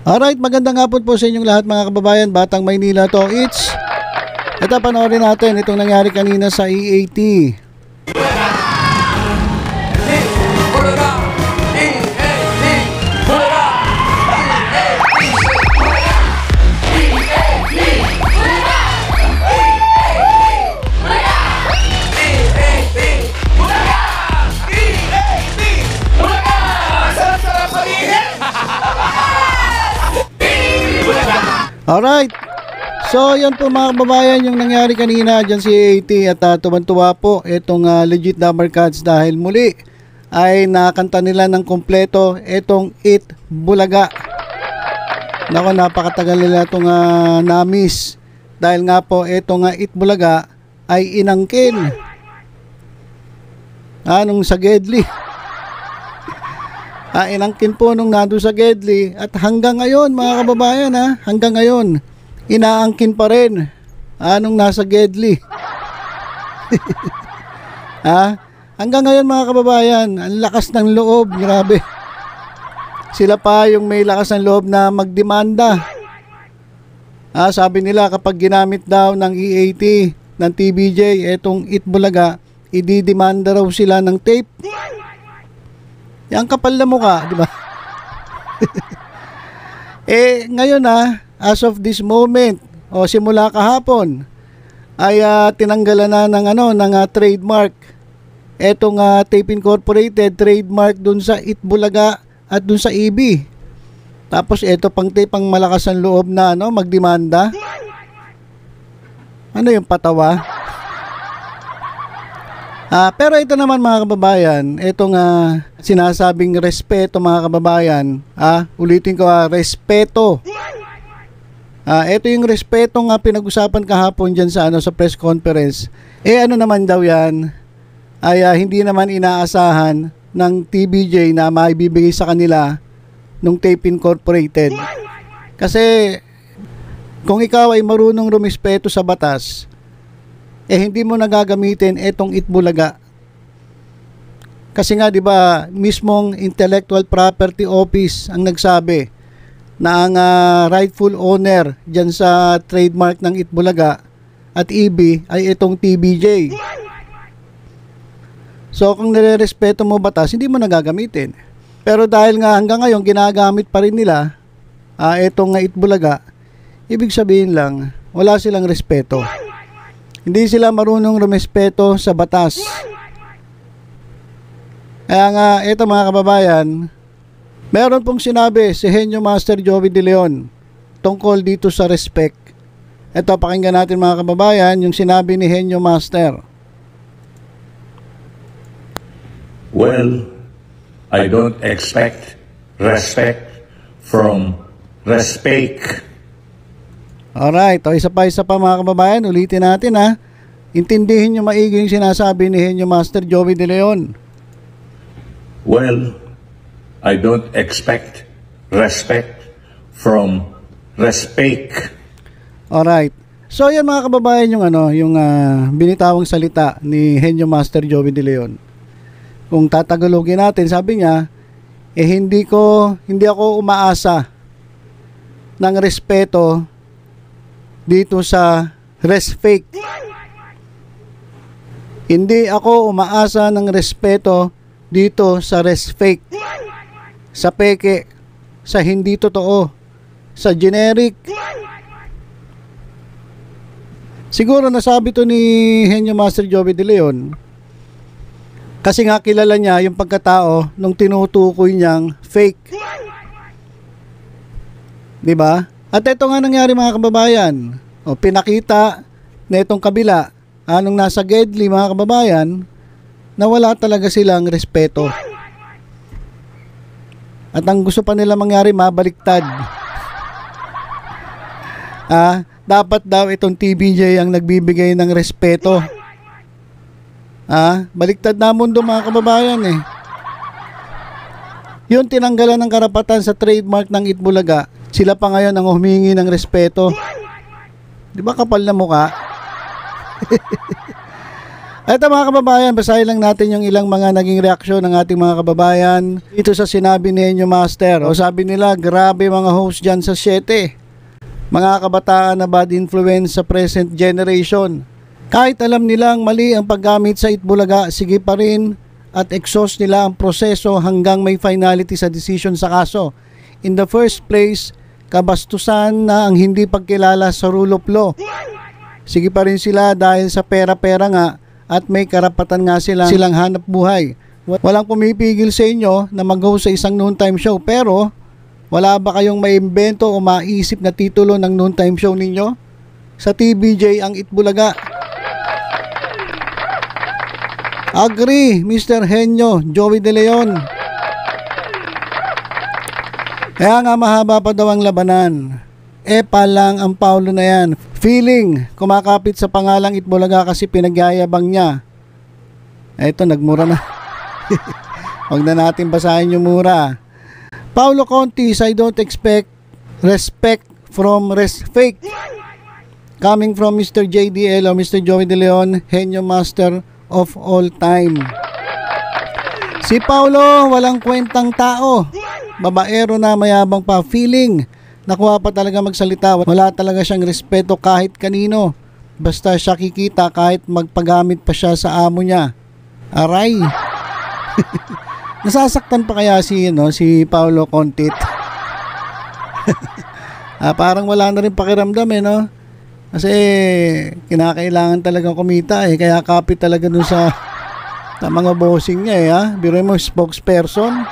Alright, magandang hapon po sa inyong lahat mga kababayan. Batang Maynila to. Ito, panoorin natin itong nangyari kanina sa EAT. Alright, so yan po mga kababayan yung nangyari kanina dyan si EAT at tuwan-tuwa po itong legit number cards dahil muli ay nakanta nila ng kompleto itong It Bulaga. Nako, napakatagal nila itong na-miss dahil nga po itong It Bulaga ay inangkin nung sa Gedli. Inangkin po nung nandun sa Gedli at hanggang ngayon mga kababayan hanggang ngayon inaangkin pa rin nung nasa Gedli. Hanggang ngayon mga kababayan, ang lakas ng loob, grabe. Sila pa yung may lakas ng loob na magdemanda. Sabi nila kapag ginamit daw ng EAT, ng TVJ, etong It Bulaga, ididemanda raw sila ng tape. Yang kapal na mukha, di ba? Ngayon as of this moment, simula kahapon, ay tinanggalan na ng trademark. Etong Tape Incorporated, trademark dun sa It Bulaga at dun sa EB. Tapos eto pang tape ang malakas ang loob na magdemanda. Ano yung patawa? Pero ito naman mga kababayan, itong sinasabing respeto mga kababayan, ulitin ko respeto. Ito yung respeto nga pinag-usapan kahapon dyan sa press conference. Ano naman daw yan, ay hindi naman inaasahan ng TVJ na maibibigay sa kanila nung Tape Incorporated. Kasi kung ikaw ay marunong rumispeto sa batas, hindi mo nagagamitin etong It Bulaga. Kasi nga 'di ba, mismong Intellectual Property Office ang nagsabi na ang rightful owner diyan sa trademark ng It Bulaga at EB ay itong TVJ. So kung nirerespeto mo batas, hindi mo nagagamitin. Pero dahil nga hanggang ngayon ginagamit pa rin nila etong It Bulaga, ibig sabihin lang wala silang respeto. Hindi sila marunong rumespeto sa batas. Kaya nga, ito mga kababayan, meron pong sinabi si Henyo Master Joey De Leon tungkol dito sa respect. Ito, pakinggan natin mga kababayan, yung sinabi ni Henyo Master. Well, I don't expect respect from respect. Alright, isa pa mga kababayan, ulitin natin Intindihin nyo maigi yung sinasabi ni Henyo Master Joey De Leon. Well, I don't expect respect from respect. Alright. So yan mga kababayan yung binitawang salita ni Henyo Master Joey De Leon. Kung tatagalogin natin, sabi niya, hindi ako umaasa ng respeto dito sa respect. Hindi ako umaasa ng respeto dito sa respect. Sa peke, sa hindi totoo, sa generic. Siguro nasabi to ni Henyo Master Joey De Leon kasi nga kilala niya yung pagkatao nung tinutukoy niyang fake. Diba? At ito nga nangyari mga kababayan. Pinakita na itong kabila, nung nasa Gedli mga kababayan, na wala talaga silang respeto. At ang gusto pa nila mangyari, mabaliktad. Dapat daw itong TVJ ang nagbibigay ng respeto. Baliktad na mundo mga kababayan Yung tinanggalan ng karapatan sa trademark ng It Bulaga, sila pa ngayon ang humingi ng respeto. Di ba kapal na mukha? Ito mga kababayan, basahin lang natin yung ilang mga naging reaksyon ng ating mga kababayan dito sa sinabi ni Henyo Master. O sabi nila, grabe mga host dyan sa 7. Mga kabataan na bad influence sa present generation. Kahit alam nilang mali ang paggamit sa Itbulaga, sige pa rin at exhaust nila ang proseso hanggang may finality sa decision sa kaso. In the first place, kabastusan na ang hindi pagkilala sa rule of law. Sige pa rin sila dahil sa pera-pera nga at may karapatan nga silang hanap buhay. Walang pumipigil sa inyo na mag-host sa isang noontime show, pero wala ba kayong maimbento o maisip na titulo ng noontime show ninyo? Sa TVJ ang Itbulaga. Agree, Mr. Henyo, Joey De Leon. Kaya nga mahaba pa daw ang labanan. Pa lang ang Paulo na yan. Feeling, kumakapit sa pangalang Itbulaga kasi pinagyayabang niya. Eto, nagmura na. Huwag na natin basahin yung mura. Paulo Contis, I don't expect respect from fake. Coming from Mr. JDL or Mr. Joey De Leon, Henyo Master of all time. Si Paulo, walang kwentang tao. Babaero na mayabang pa. Feeling, nakuha pa talaga magsalita. Wala talaga siyang respeto kahit kanino. Basta siya kikita kahit magpagamit pa siya sa amo niya. Aray. Nasasaktan pa kaya si Paulo Contit. Parang wala na rin pakiramdam no. Kasi kinakailangan talagang kumita kaya kapit talaga dun sa mga bossing niya Biro mo, spokesperson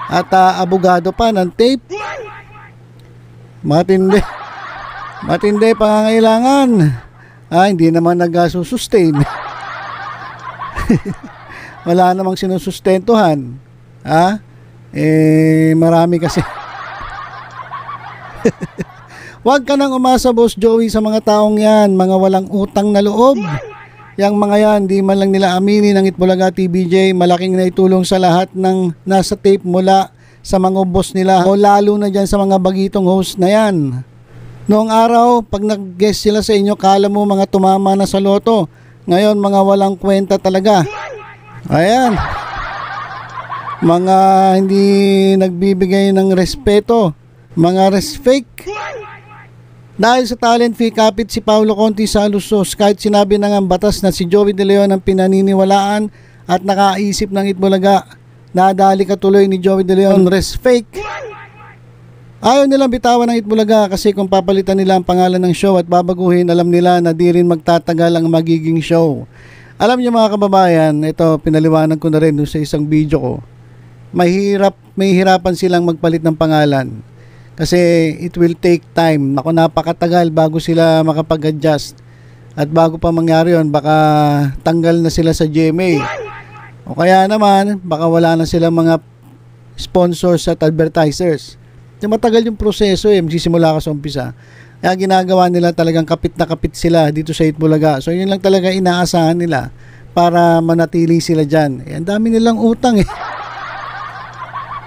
at abogado pa ng tape. Matindi pangangailangan. Hindi naman nag-sustain. Wala namang sinusustentuhan. Marami kasi. Huwag ka nang umasa, Boss Joey, sa mga taong yan. Mga walang utang na loob. Yang mga yan, di man lang nila aminin ng Itbulaga TVJ. Malaking naitulong sa lahat ng nasa tape mula sa mga boss nila o lalo na dyan sa mga bagitong host na yan. Noong araw, pag nag-guest sila sa inyo, kala mo mga tumama na sa loto. Ngayon, mga walang kwenta talaga. Ayan. Mga hindi nagbibigay ng respeto. Mga fake. Dahil sa talent fee, kapit si Paulo Contis sa lusos. Kahit sinabi na ng batas na si Joey De Leon ang pinaniniwalaan at nakaisip ng Itbulaga, nadali ka tuloy ni Joey De Leon. Fake. Ayaw nilang bitawan ng Itbulaga kasi kung papalitan nila ang pangalan ng show at babaguhin, alam nila na di rin magtatagal ang magiging show. Alam niyo mga kababayan, ito pinaliwanag ko na rin sa isang video ko. May hirapan silang magpalit ng pangalan. Kasi it will take time. Napakatagal bago sila makapag-adjust. At bago pa mangyari yun, baka tanggal na sila sa GMA. O kaya naman, baka wala na silang mga sponsors at advertisers. Matagal yung proseso magsisimula ka sa umpisa. Kaya ginagawa nila talagang kapit na kapit sila dito sa Itbulaga. So yun lang talaga inaasahan nila para manatili sila dyan. Ang dami nilang utang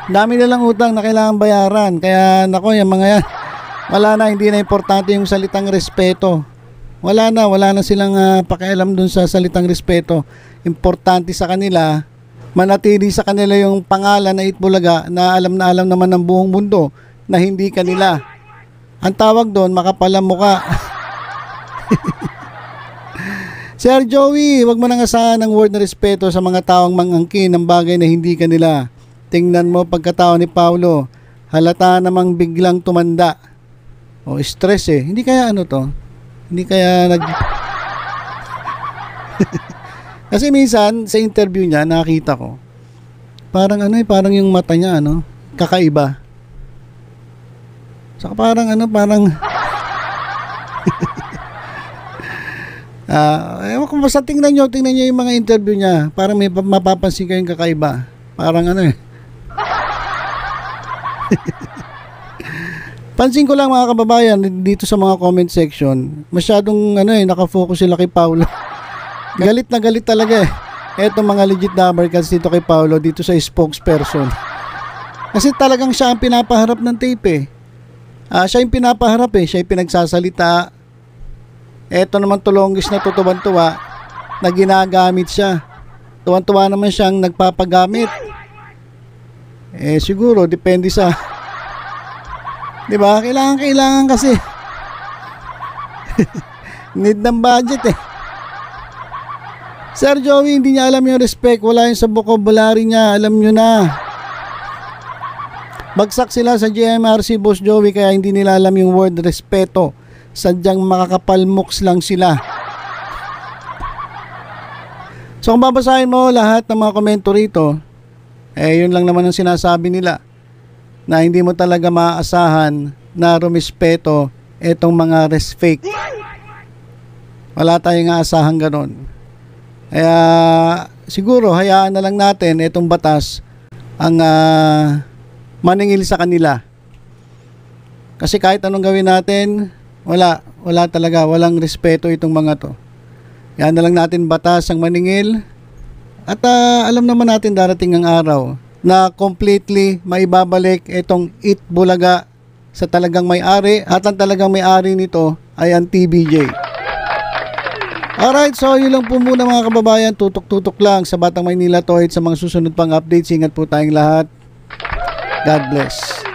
dami nilang utang na kailangan bayaran. Kaya nako, yung mga yan, wala na, hindi na importante yung salitang respeto. Wala na silang pakialam dun sa salitang respeto. Importante sa kanila, manatili sa kanila yung pangalan na Itbulaga na alam naman ng buong mundo na hindi kanila. Ang tawag doon, makapalang muka. Sir Joey, wag mo nang asahan ng word na respeto sa mga taong mangangkin ng bagay na hindi kanila. Tingnan mo pagkatao ni Paulo, halata namang biglang tumanda. O stress Hindi kaya Hindi kaya Kasi minsan sa interview niya nakita ko. Parang parang yung mata niya kakaiba. Saka parang basta tingnan nyo yung mga interview niya. Parang may mapapansin kayong kakaiba. Parang Pansin ko lang mga kababayan dito sa mga comment section, masyadong nakafocus sila kay Paulo. Galit na galit talaga Eto mga legit na Americans dito kay Paulo dito sa spokesperson. Kasi talagang siya ang pinapaharap ng tape siya yung pinapaharap siya yung pinagsasalita. Eto naman tulongis na tutuban-tuwa. na ginagamit siya. Tuwan-tuwa naman siyang nagpapagamit. Siguro depende sa, 'di ba? Kailangan kasi. Need ng budget Sir Joey, hindi niya alam yung respect. Wala yung sa vocabulary niya. Alam nyo na. Bagsak sila sa GMRC, Boss Joey, kaya hindi nila alam yung word respeto. Sadyang makakapalmoks lang sila. So kung babasahin mo lahat ng mga komento rito, yun lang naman ang sinasabi nila. Na hindi mo talaga maaasahan na rumispeto etong mga fake. Wala tayong aasahan ganon. Kaya siguro hayaan na lang natin itong batas ang maningil sa kanila. Kasi kahit anong gawin natin, wala talaga, walang respeto itong mga to. Yan na lang natin batas ang maningil. At alam naman natin darating ang araw na completely maibabalik itong Eat Bulaga sa talagang may-ari, at ang talagang may-ari nito ay ang TVJ. Alright, so yun lang po muna mga kababayan. Tutok-tutok lang sa Batang Maynila Tohit. Sa mga susunod pang updates, ingat po tayong lahat. God bless.